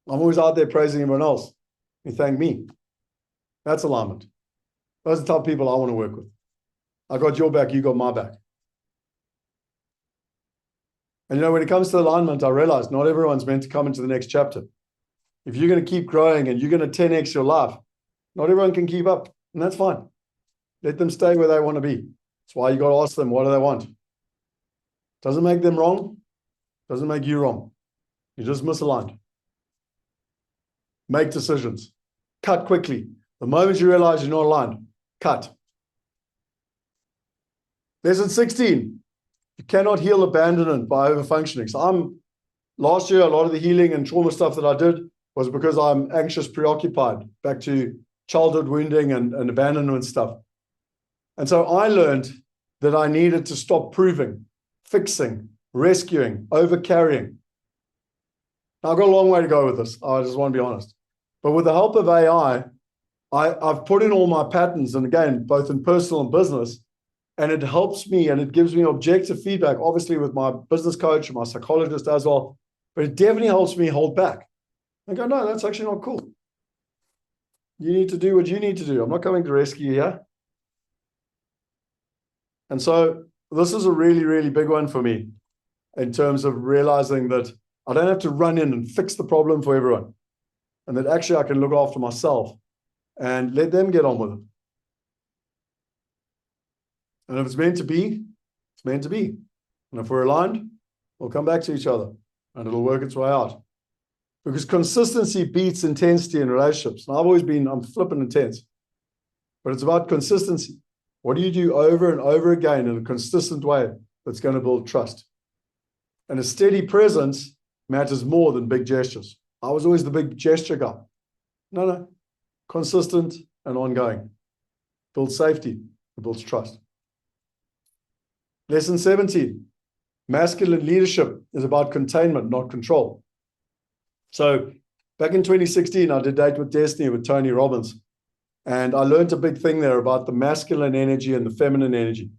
I'm always out there praising everyone else. He thanked me. That's alignment. Those are the type of people I want to work with. I got your back, you got my back. And when it comes to alignment, I realized not everyone's meant to come into the next chapter. If you're going to keep growing and you're going to 10x your life, not everyone can keep up, and that's fine. Let them stay where they want to be. That's why you got to ask them, what do they want? Doesn't make them wrong. Doesn't make you wrong. You're just misaligned. Make decisions. Cut quickly. The moment you realize you're not aligned, cut. Lesson 16. You cannot heal abandonment by overfunctioning. So last year, a lot of the healing and trauma stuff that I did was because I'm anxious, preoccupied, back to childhood wounding and abandonment stuff. And so I learned that I needed to stop proving, fixing, rescuing, overcarrying. Now, I've got a long way to go with this. I just want to be honest. But with the help of AI, I've put in all my patterns, and again, both in personal and business, and it helps me and it gives me objective feedback, obviously with my business coach and my psychologist as well, but it definitely helps me hold back. I go, no, that's actually not cool. You need to do what you need to do. I'm not coming to rescue you here. And so this is a really, really big one for me in terms of realizing that I don't have to run in and fix the problem for everyone, and that actually I can look after myself and let them get on with it. And if it's meant to be, it's meant to be. And if we're aligned, we'll come back to each other and it'll work its way out. Because consistency beats intensity in relationships. And I'm flipping intense, but it's about consistency. What do you do over and over again in a consistent way that's going to build trust? And a steady presence matters more than big gestures. I was always the big gesture guy. No. Consistent and ongoing. Builds safety. It builds trust. Lesson 17. Masculine leadership is about containment, not control. So back in 2016, I did Date with Destiny with Tony Robbins. And I learned a big thing there about the masculine energy and the feminine energy.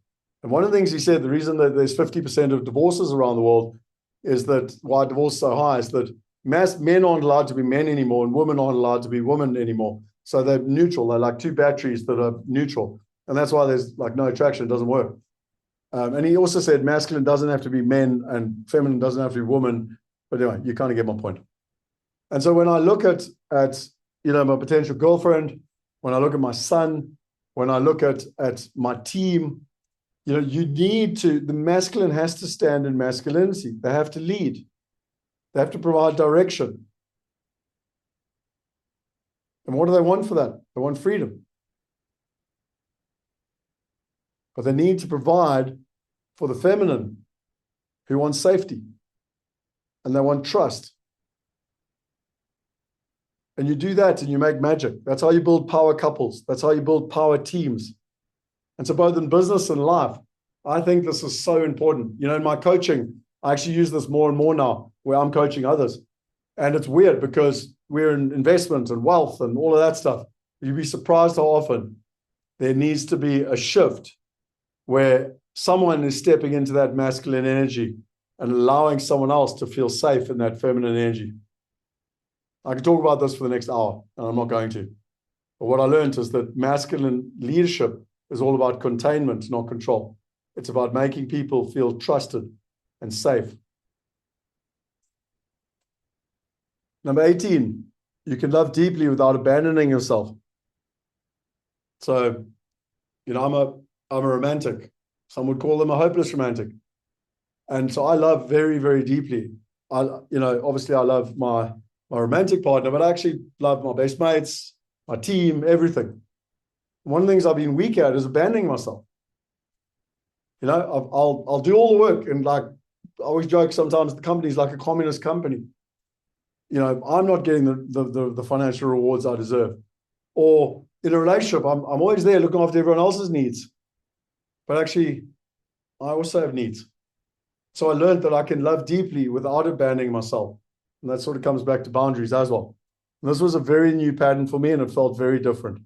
And one of the things he said, the reason that there's 50% of divorces around the world is that why divorce is so high is that men aren't allowed to be men anymore and women aren't allowed to be women anymore. So they're neutral. They're like 2 batteries that are neutral. And that's why there's like no attraction. It doesn't work. And he also said masculine doesn't have to be men and feminine doesn't have to be woman. But anyway, you kind of get my point. And so when I look at my potential girlfriend, when I look at my son, when I look at my team, the masculine has to stand in masculinity. They have to lead. They have to provide direction. And what do they want for that? They want freedom. But they need to provide for the feminine who wants safety and they want trust. And you do that and you make magic. That's how you build power couples. That's how you build power teams. And so both in business and life, I think this is so important. You know, in my coaching, I actually use this more and more now where I'm coaching others. And it's weird because we're in investment and wealth and all of that stuff. You'd be surprised how often there needs to be a shift where someone is stepping into that masculine energy and allowing someone else to feel safe in that feminine energy. I could talk about this for the next hour, and I'm not going to. But what I learned is that masculine leadership is all about containment, not control. It's about making people feel trusted and safe. Number 18, you can love deeply without abandoning yourself. So, you know, I'm a romantic. Some would call them a hopeless romantic. And so I love very, very deeply. Obviously I love my romantic partner, but I actually love my best mates, my team, everything. One of the things I've been weak at is abandoning myself. You know, I'll do all the work, and like I always joke sometimes the company's like a communist company. You know, I'm not getting the financial rewards I deserve. Or in a relationship, I'm always there looking after everyone else's needs. But actually, I also have needs. So I learned that I can love deeply without abandoning myself. And that sort of comes back to boundaries as well. And this was a very new pattern for me, and it felt very different.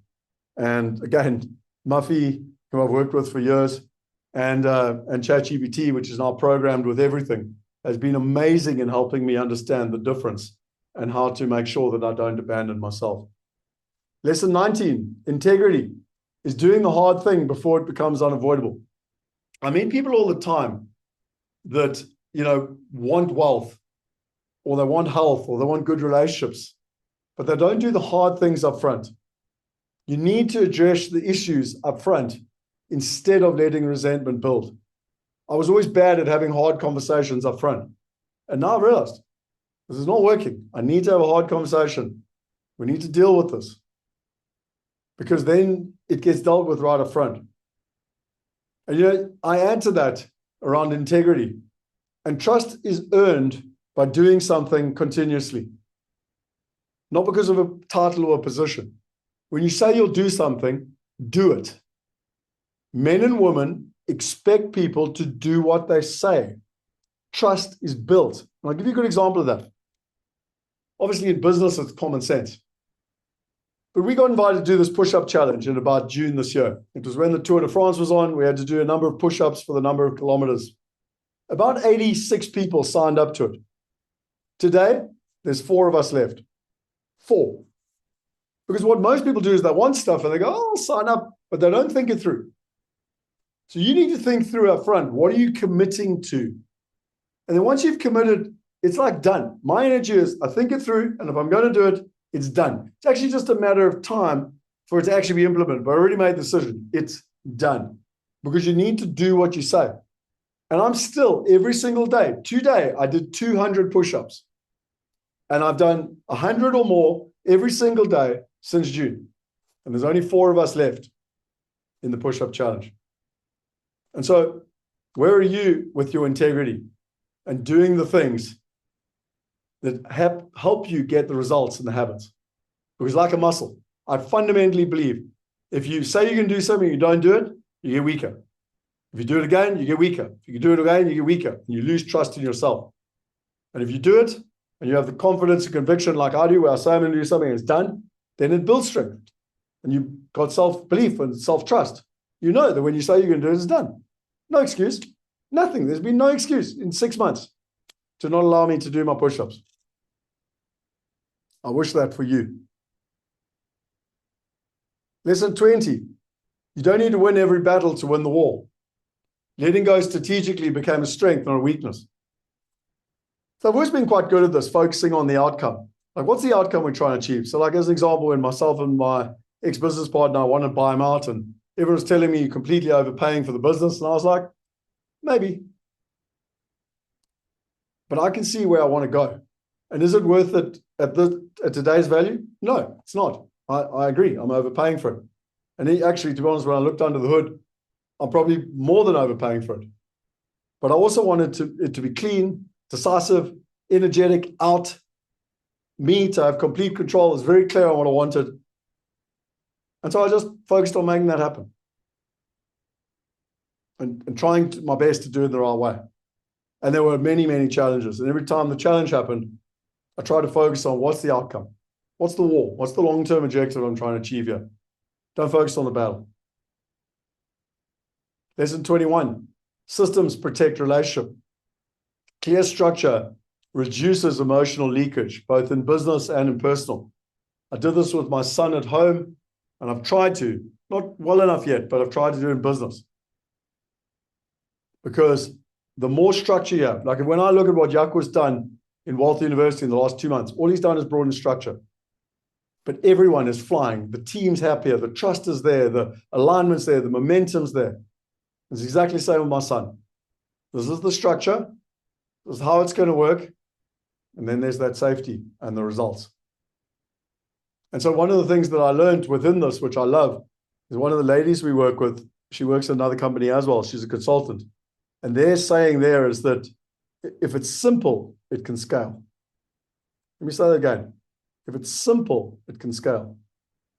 And again, Muffy, who I've worked with for years, and ChatGPT, which is now programmed with everything, has been amazing in helping me understand the difference and how to make sure that I don't abandon myself. Lesson 19, integrity is doing the hard thing before it becomes unavoidable. I meet people all the time that, you know, want wealth, or they want health, or they want good relationships, but they don't do the hard things up front. You need to address the issues up front instead of letting resentment build. I was always bad at having hard conversations up front. And now I realized this is not working. I need to have a hard conversation. We need to deal with this, because then it gets dealt with right up front. And, you know, I add to that around integrity. And trust is earned by doing something continuously, not because of a title or a position. When you say you'll do something, do it. Men and women expect people to do what they say. Trust is built. And I'll give you a good example of that. Obviously, in business, it's common sense. But we got invited to do this push-up challenge in about June this year. It was when the Tour de France was on. We had to do a number of push-ups for the number of kilometers. About 86 people signed up to it. Today, there's 4 of us left. 4. Because what most people do is they want stuff and they go, oh, I'll sign up, but they don't think it through. So you need to think through up front. What are you committing to? And then once you've committed, it's like done. My energy is, I think it through, and if I'm going to do it, it's done. It's actually just a matter of time for it to actually be implemented. But I already made the decision. It's done. Because you need to do what you say. And I'm still, every single day, today, I did 200 push-ups. And I've done 100 or more every single day since June. And there's only 4 of us left in the push-up challenge. And so, where are you with your integrity and doing the things that help you get the results and the habits? Because like a muscle, I fundamentally believe if you say you can do something, you don't do it, you get weaker. If you do it again, you get weaker. If you do it again, you get weaker. And you lose trust in yourself. And if you do it, and you have the confidence and conviction like I do, where I say I'm going to do something and it's done, then it builds strength. And you've got self-belief and self-trust. You know that when you say you're going to do it, it's done. No excuse. Nothing. There's been no excuse in 6 months to not allow me to do my push-ups. I wish that for you. Lesson 20. You don't need to win every battle to win the war. Letting go strategically became a strength, not a weakness. So I've always been quite good at this, focusing on the outcome. Like, what's the outcome we're trying to achieve? So, like, as an example, when myself and my ex-business partner, I wanted to buy him out, and everyone was telling me you're completely overpaying for the business. And I was like, maybe. But I can see where I want to go. And is it worth it at today's value? No, it's not. I agree. I'm overpaying for it. And actually, to be honest, when I looked under the hood, I'm probably more than overpaying for it. But I also wanted it to be clean, decisive, energetic, out, me to have complete control. It's very clear on what I wanted. And so I just focused on making that happen. and trying my best to do it the right way. And there were many, many challenges. And every time the challenge happened, I tried to focus on what's the outcome? What's the war? What's the long-term objective I'm trying to achieve here? Don't focus on the battle. Lesson 21, systems protect relationship. Clear structure reduces emotional leakage, both in business and in personal. I did this with my son at home, and I've tried to, not well enough yet, but I've tried to do it in business. Because the more structure you have, like when I look at what Jaco's done in Walter University in the last 2 months, all he's done is brought in structure. But everyone is flying. The team's happier. The trust is there. The alignment's there. The momentum's there. It's exactly the same with my son. This is the structure. This is how it's going to work. And then there's that safety and the results. And so one of the things that I learned within this, which I love, is one of the ladies we work with, she works at another company as well. She's a consultant. And their saying there is that if it's simple, it can scale. Let me say that again. If it's simple, it can scale.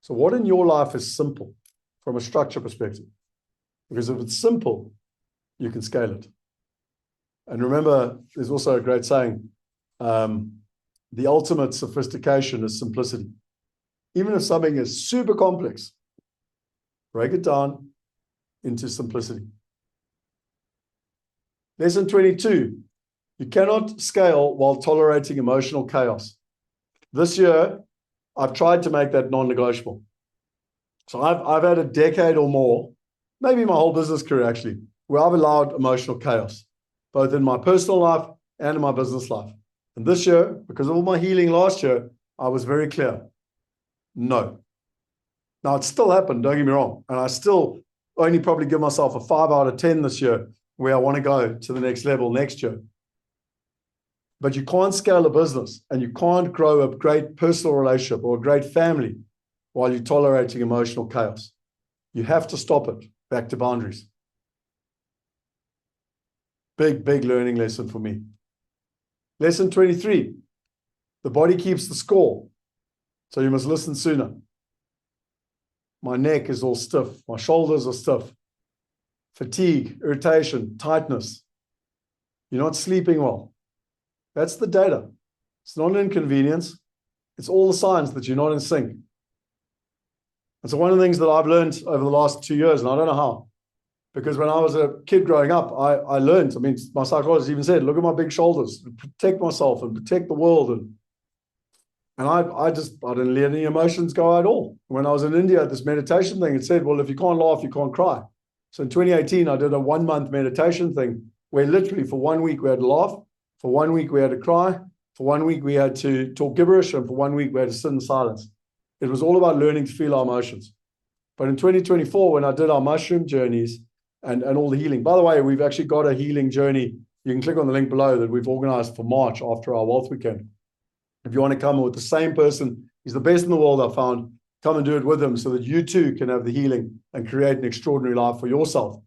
So what in your life is simple from a structure perspective? Because if it's simple, you can scale it. And remember, there's also a great saying, the ultimate sophistication is simplicity. Even if something is super complex, break it down into simplicity. Lesson 22, you cannot scale while tolerating emotional chaos. This year, I've tried to make that non-negotiable. So I've had a decade or more, maybe my whole business career actually, where I've allowed emotional chaos, both in my personal life and in my business life. And this year, because of all my healing last year, I was very clear. No. Now, it still happened, don't get me wrong. And I still only probably give myself a 5 out of 10 this year, where I want to go to the next level next year. But you can't scale a business and you can't grow a great personal relationship or a great family while you're tolerating emotional chaos. You have to stop it. Back to boundaries. Big, big learning lesson for me. Lesson 23. The body keeps the score. So you must listen sooner. My neck is all stiff. My shoulders are stiff. Fatigue, irritation, tightness. You're not sleeping well. That's the data. It's not an inconvenience. It's all the signs that you're not in sync. And so one of the things that I've learned over the last 2 years, and I don't know how, because when I was a kid growing up, I learned, I mean, my psychologist even said, look at my big shoulders, protect myself and protect the world. And I didn't let any emotions go at all. When I was in India, this meditation thing, it said, well, if you can't laugh, you can't cry. So in 2018, I did a 1-month meditation thing where literally for 1 week we had to laugh, for 1 week we had to cry, for 1 week we had to talk gibberish, and for 1 week we had to sit in silence. It was all about learning to feel our emotions. But in 2024, when I did our mushroom journeys and all the healing, by the way, we've actually got a healing journey. You can click on the link below that we've organized for March after our wealth weekend. If you want to come with the same person, he's the best in the world, I found, come and do it with him so that you too can have the healing and create an extraordinary life for yourself.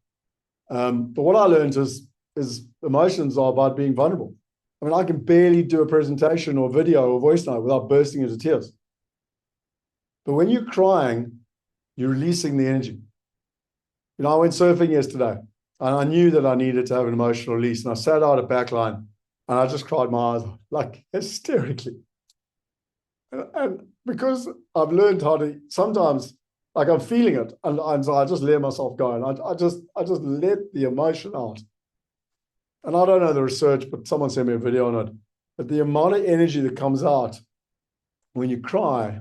But what I learned is emotions are about being vulnerable. I mean, I can barely do a presentation or video or voice note without bursting into tears. But when you're crying, you're releasing the energy. You know, I went surfing yesterday and I knew that I needed to have an emotional release. And I sat out at backline and I just cried my eyes like hysterically. And because I've learned how to sometimes, like I'm feeling it, and so I just let myself go, and I just let the emotion out. And I don't know the research, but someone sent me a video on it. But the amount of energy that comes out when you cry,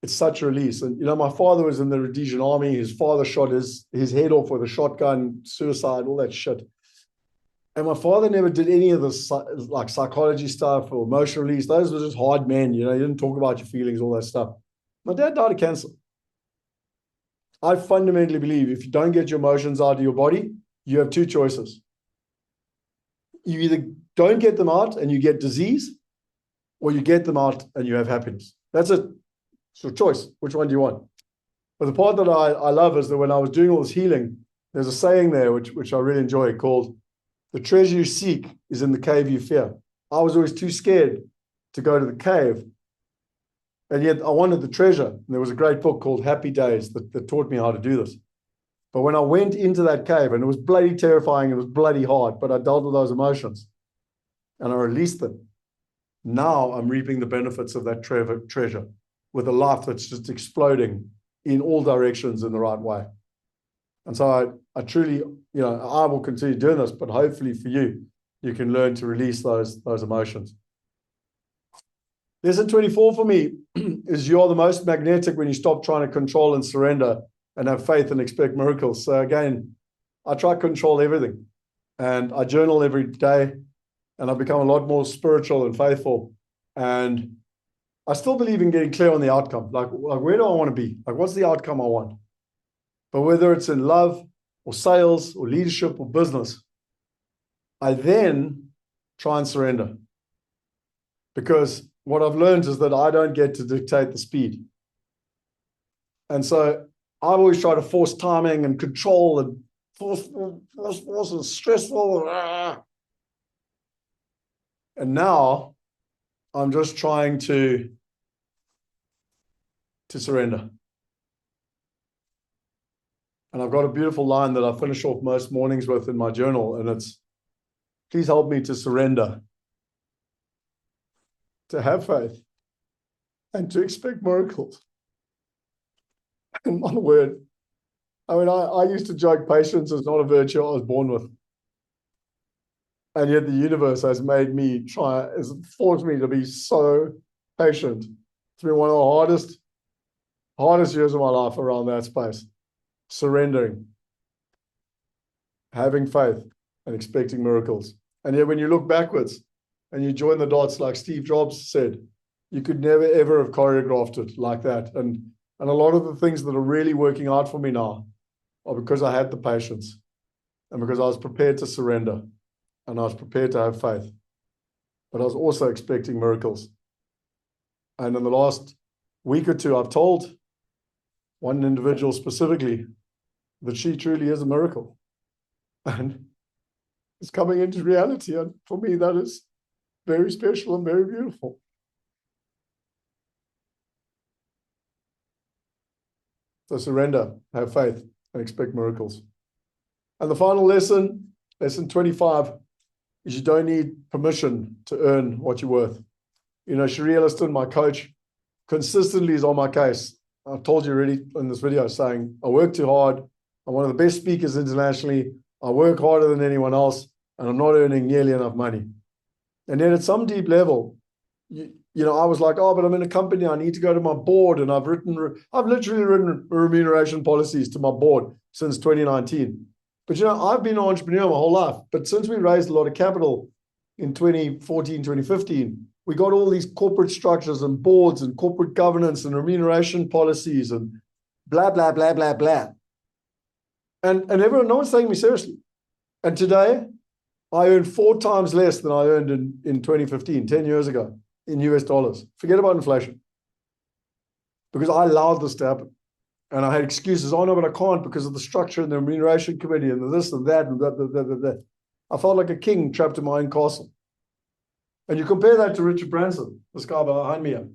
it's such a release. And you know, my father was in the Rhodesian army. His father shot his head off with a shotgun, suicide, all that shit. And my father never did any of this like psychology stuff or emotional release. Those were just hard men, you know, you didn't talk about your feelings, all that stuff. My dad died of cancer. I fundamentally believe if you don't get your emotions out of your body, you have two choices. You either don't get them out and you get disease, or you get them out and you have happiness. That's it. It's your choice. Which one do you want? But the part that I love is that when I was doing all this healing, there's a saying there which I really enjoy called, the treasure you seek is in the cave you fear. I was always too scared to go to the cave. And yet I wanted the treasure. And there was a great book called Happy Days that taught me how to do this. But when I went into that cave, and it was bloody terrifying, it was bloody hard, but I dealt with those emotions and I released them. Now I'm reaping the benefits of that treasure with a life that's just exploding in all directions in the right way. And so I truly, I will continue doing this, but hopefully for you, you can learn to release those emotions. Lesson 24 for me is you are the most magnetic when you stop trying to control and surrender and have faith and expect miracles. So again, I try to control everything, and I journal every day, and I've become a lot more spiritual and faithful. And I still believe in getting clear on the outcome. Like where do I want to be? Like, what's the outcome I want? But whether it's in love or sales or leadership or business, I then try and surrender. Because what I've learned is that I don't get to dictate the speed. And so I've always tried to force timing and control and force and stressful. And now I'm just trying to surrender. And I've got a beautiful line that I finish off most mornings with in my journal, and it's, please help me to surrender, to have faith, and to expect miracles. And my word, I mean, I used to joke patience is not a virtue I was born with. And yet the universe has forced me to be so patient. It's been one of the hardest years of my life around that space. Surrendering, having faith, and expecting miracles. And yet when you look backwards and you join the dots, like Steve Jobs said, you could never, ever have choreographed it like that. And a lot of the things that are really working out for me now are because I had the patience and because I was prepared to surrender and I was prepared to have faith. But I was also expecting miracles. And in the last week or two, I've told one individual specifically that she truly is a miracle. And it's coming into reality. And for me, that is very special and very beautiful. So surrender, have faith, and expect miracles. And the final lesson, lesson 25, is you don't need permission to earn what you're worth. Cherie Elliston, my coach, consistently is on my case. I've told you already in this video, saying, I work too hard. I'm one of the best speakers internationally. I work harder than anyone else, and I'm not earning nearly enough money. And then at some deep level, I was like, but I'm in a company. I need to go to my board. And I've literally written remuneration policies to my board since 2019. But, I've been an entrepreneur my whole life. But since we raised a lot of capital in 2014, 2015, we got all these corporate structures and boards and corporate governance and remuneration policies and blah, blah, blah, blah, blah. And everyone, no one's taking me seriously. And today, I earn 4 times less than I earned in 2015, 10 years ago, in US dollars. Forget about inflation. Because I allowed this to happen. And I had excuses. Oh, no, but I can't because of the structure and the remuneration committee and the this and that and that. I felt like a king trapped in my own castle. And you compare that to Richard Branson, this guy behind me here.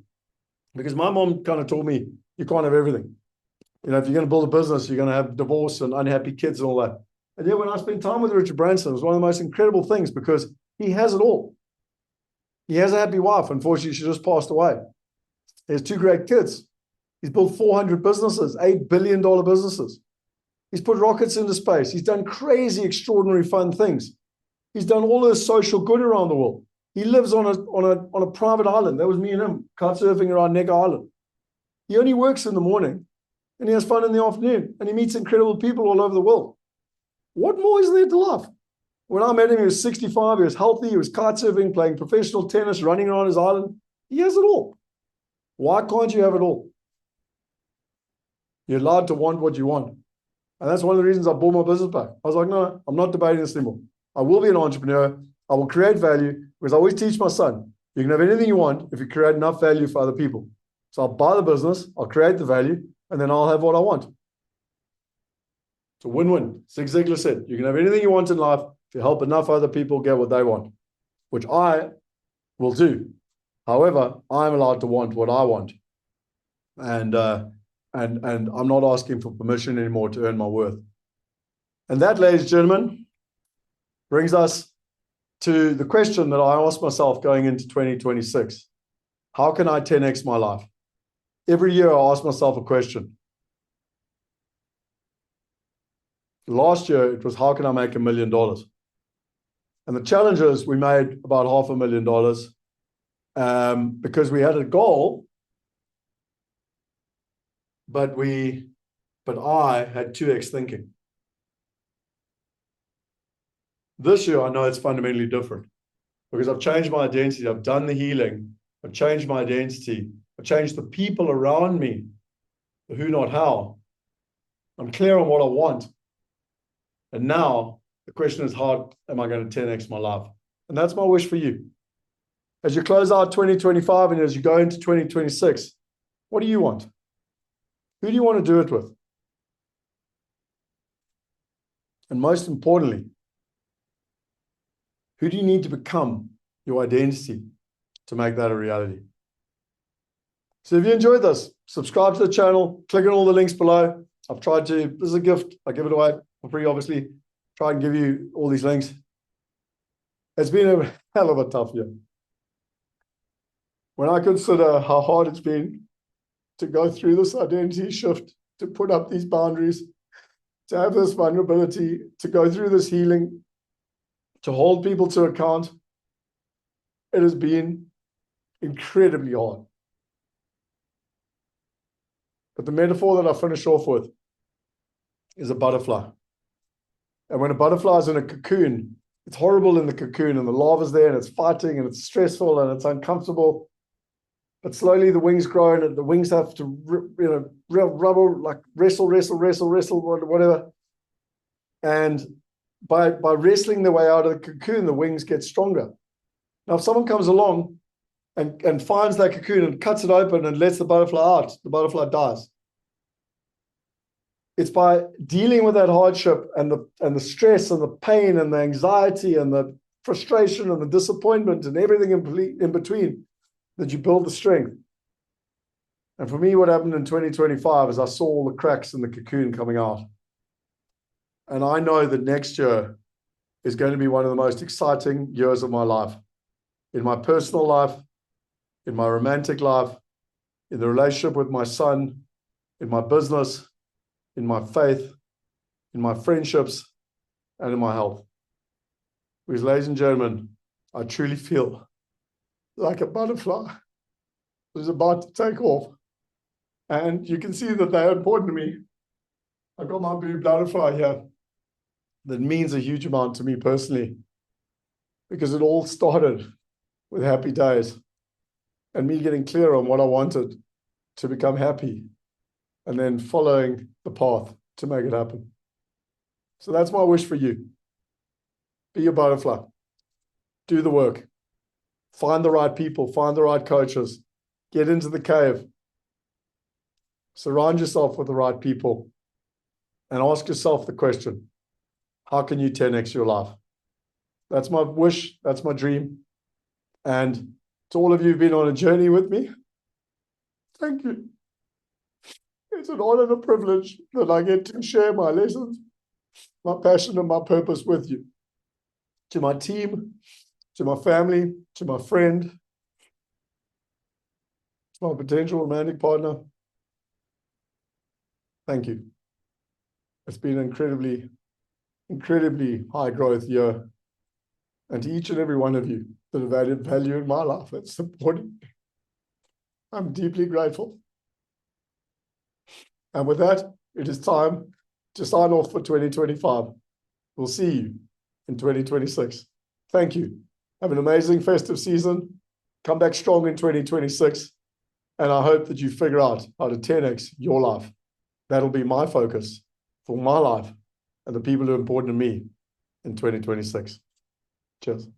Because my mom kind of told me, you can't have everything. If you're going to build a business, you're going to have divorce and unhappy kids and all that. And yet when I spent time with Richard Branson, it was one of the most incredible things because he has it all. He has a happy wife. Unfortunately, she just passed away. He has 2 great kids. He's built 400 businesses, $8 billion businesses. He's put rockets into space. He's done crazy, extraordinary, fun things. He's done all this social good around the world. He lives on a private island. That was me and him, kite surfing around Necker Island. He only works in the morning and he has fun in the afternoon and he meets incredible people all over the world. What more is there to life? When I met him, he was 65, he was healthy, he was kite surfing, playing professional tennis, running around his island. He has it all. Why can't you have it all? You're allowed to want what you want. And that's one of the reasons I bought my business back. I was like, no, I'm not debating this anymore. I will be an entrepreneur. I will create value because I always teach my son, you can have anything you want if you create enough value for other people. So I'll buy the business, I'll create the value, and then I'll have what I want. It's a win-win. Zig Ziglar said, you can have anything you want in life if you help enough other people get what they want, which I will do. However, I'm allowed to want what I want. And I'm not asking for permission anymore to earn my worth. And that, ladies and gentlemen, brings us to the question that I asked myself going into 2026. How can I 10x my life? Every year I ask myself a question. Last year, it was, how can I make $1 million? And the challenge is we made about $500,000 because we had a goal, but I had 2x thinking. This year, I know it's fundamentally different because I've changed my identity. I've done the healing. I've changed my identity. I've changed the people around me, the who, not how. I'm clear on what I want. And now the question is, how am I going to 10x my life? And that's my wish for you. As you close out 2025 and as you go into 2026, what do you want? Who do you want to do it with? And most importantly, who do you need to become your identity to make that a reality? So if you enjoyed this, subscribe to the channel, click on all the links below. I've tried to, this is a gift, I give it away for free, obviously. Try and give you all these links. It's been a hell of a tough year. When I consider how hard it's been to go through this identity shift, to put up these boundaries, to have this vulnerability, to go through this healing, to hold people to account, it has been incredibly hard. But the metaphor that I finish off with is a butterfly. And when a butterfly is in a cocoon, it's horrible in the cocoon and the larva's there and it's fighting and it's stressful and it's uncomfortable. But slowly the wings grow and the wings have to, rubble, like wrestle, whatever. And by wrestling their way out of the cocoon, the wings get stronger. Now, if someone comes along and finds that cocoon and cuts it open and lets the butterfly out, the butterfly dies. It's by dealing with that hardship and the stress and the pain and the anxiety and the frustration and the disappointment and everything in between that you build the strength. And for me, what happened in 2025 is I saw all the cracks in the cocoon coming out. And I know that next year is going to be one of the most exciting years of my life. In my personal life, in my romantic life, in the relationship with my son, in my business, in my faith, in my friendships, and in my health. Because, ladies and gentlemen, I truly feel like a butterfly that is about to take off. And you can see that they're important to me. I've got my blue butterfly here that means a huge amount to me personally, because it all started with happy days and me getting clear on what I wanted to become happy and then following the path to make it happen. So that's my wish for you. Be a butterfly. Do the work. Find the right people. Find the right coaches. Get into the cave. Surround yourself with the right people and ask yourself the question, how can you 10x your life? That's my wish. That's my dream. And to all of you who've been on a journey with me, thank you. It's an honor and a privilege that I get to share my lessons, my passion and my purpose with you. To my team, to my family, to my friend, to my potential romantic partner, thank you. It's been an incredibly high growth year. And to each and every one of you that have added value in my life, that's supported me, I'm deeply grateful. And with that, it is time to sign off for 2025. We'll see you in 2026. Thank you. Have an amazing festive season. Come back strong in 2026. And I hope that you figure out how to 10x your life. That'll be my focus for my life and the people who are important to me in 2026. Cheers.